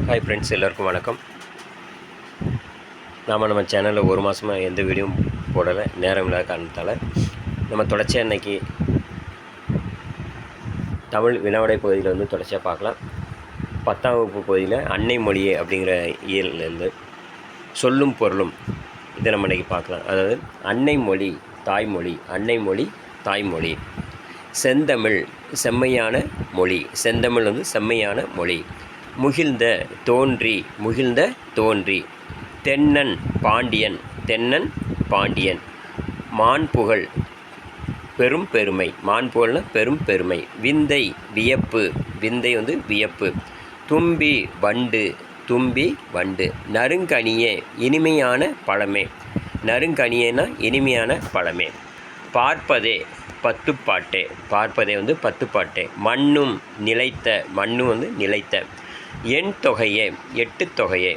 Hi friends, எல்லோருக்கும் வணக்கம். நம்ம சேனலில் ஒரு மாதமாக எந்த வீடியோவும் போடலை, நேரம் இல்லாத காரணத்தால். நம்ம தொடர்ச்சியாக இன்றைக்கி தமிழ் வினாவிடை பகுதியில் வந்து தொடர்ச்சியாக பார்க்கலாம். 10ஆம் வகுப்பு பகுதியில் அன்னை மொழியே அப்படிங்கிற இயல்லேருந்து சொல்லும் பொருளும் இதை நம்ம இன்றைக்கி பார்க்கலாம். அதாவது அன்னை மொழி தாய்மொழி, அன்னை மொழி தாய்மொழி. செந்தமிழ் செம்மையான மொழி, செந்தமிழ் வந்து செம்மையான மொழி. முகிழ்ந்த தோன்றி, முகிழ்ந்த தோன்றி. தென்னன் பாண்டியன், தென்னன் பாண்டியன். மாண்புகழ் பெரும் பெருமை, மாண்புகழ்னா பெரும் பெருமை. விந்தை வியப்பு, விந்தை வந்து வியப்பு. தும்பி வண்டு, தும்பி வண்டு. நறுங்கனியே இனிமையான பழமே, நறுங்கனியேனா இனிமையான பழமே. பார்ப்பதே பத்துப்பாட்டே, பார்ப்பதே வந்து பத்துப்பாட்டே. மண்ணும் நிலைத்த, மண்ணும் வந்து நிலைத்த. எண் தொகையே எட்டு தொகையே,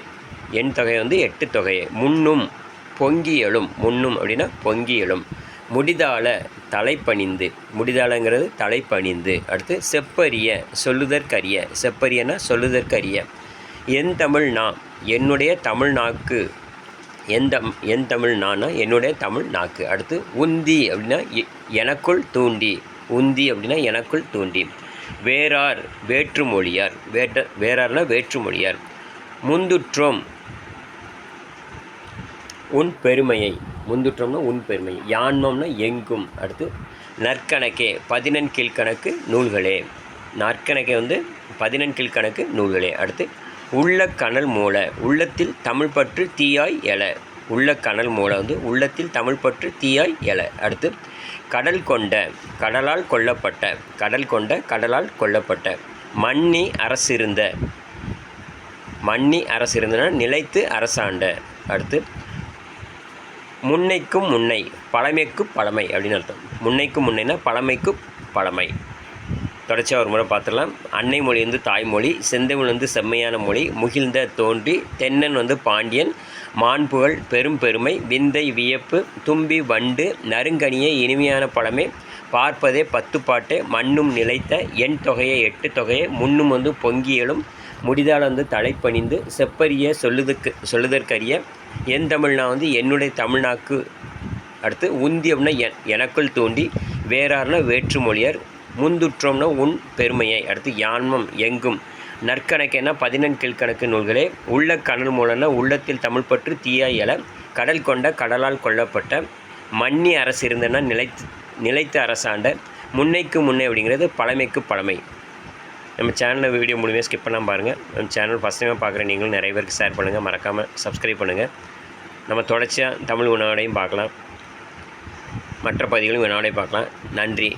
எண் தொகை வந்து எட்டு தொகையே. முன்னும் பொங்கி எழும், முன்னும் அப்படின்னா பொங்கி எழும். முடிதால தலைப்பணிந்து, முடிதாளங்கிறது தலைப்பணிந்து. அடுத்து செப்பரிய சொல்லுதற்கரிய, செப்பரியனா சொல்லுதற்கரிய. என் தமிழ் நான், என்னுடைய தமிழ் நாக்கு, என் தமிழ் நானா என்னுடைய தமிழ் நாக்கு. அடுத்து உந்தி அப்படின்னா எனக்குள் தூண்டி, உந்தி அப்படின்னா எனக்குள் தூண்டி. வேறார் வேற்றுமொழியார், வேறார்னா வேற்றுமொழியார். முந்துற்றோம் உன் பெருமையை, முந்துற்றோம்னா உன் பெருமை. யான்மம்னா எங்கும். அடுத்து நற்கணக்கே பதினெண் கீழ்கணக்கு நூல்களே, நற்கணக்கே வந்து பதினெண் கீழ்கணக்கு நூல்களே. அடுத்து உள்ள கனல் மூல, உள்ளத்தில் தமிழ் பற்று தீயாய் எழ, உள்ள கனல் மூல வந்து உள்ளத்தில் தமிழ் பற்று தீயாய் எழ. அடுத்து கடல் கொண்ட, கடலால் கொல்லப்பட்ட, கடல் கொண்ட கடலால் கொல்லப்பட்ட. மன்னி அரசிருந்த, மன்னி அரசிருந்தனா நிலைத்து அரசாண்ட. அடுத்து முன்னைக்கும் முன்னை, பழமைக்கு பழமை அப்படின்னு அர்த்தம். முன்னைக்கும் முன்னைனா பழமைக்கு பழமை. தொடர்ச்சியாக ஒரு முறை பார்த்துடலாம். அன்னை மொழி வந்து தாய்மொழி, செந்தமிழ் வந்து செம்மையான மொழி. முகிழ்ந்த தோன்றி, தென்னன் வந்து பாண்டியன். மாண்புகழ் பெரும் பெருமை. விந்தை வியப்பு. தும்பி வண்டு. நறுங்கனியே இனிமையான பழமே. பார்ப்பதே பத்துப்பாட்டே. மண்ணும் நிலைத்த. எண் தொகையே எட்டு தொகையே. முன்னும் வந்து பொங்கி எழும். முடிதால் வந்து தலைப்பணிந்து. செப்பரிய சொல்லுதற்கரிய. என் தமிழ்னா வந்து என்னுடைய தமிழ்நாக்கு. அடுத்து உந்தி அப்படின்னா எனக்குள் தூண்டி. வேறார்னா வேற்றுமொழியர். முந்துற்றோம்னா உன் பெருமையை. அடுத்து யான்மம் எங்கும். நற்கணக்கேனா பதினெண் கீழ்கணக்கு நூல்களே. உள்ள கனல் மூலன்னா உள்ளத்தில் தமிழ் பற்று தீயாய் எழ. கடல் கொண்ட கடலால் கொல்லப்பட்ட. மன்னி அரசு இருந்தனா நிலைத்து அரசாண்ட. முன்னைக்கு முன்னே அப்படிங்கிறது பழமைக்கு பழமை. நம்ம சேனலில் வீடியோ மூலியமாக ஸ்கிப் பண்ணாமல் பாருங்கள். நம்ம சேனல் ஃபஸ்ட் டைமாக பார்க்குற நீங்களும் நிறைய பேருக்கு ஷேர் பண்ணுங்கள், மறக்காமல் சப்ஸ்கிரைப் பண்ணுங்கள். நம்ம தொடர்ச்சியாக தமிழ் வினாவிடையும் பார்க்கலாம், மற்ற பகுதிகளும் வினாவிடையும் பார்க்கலாம். நன்றி.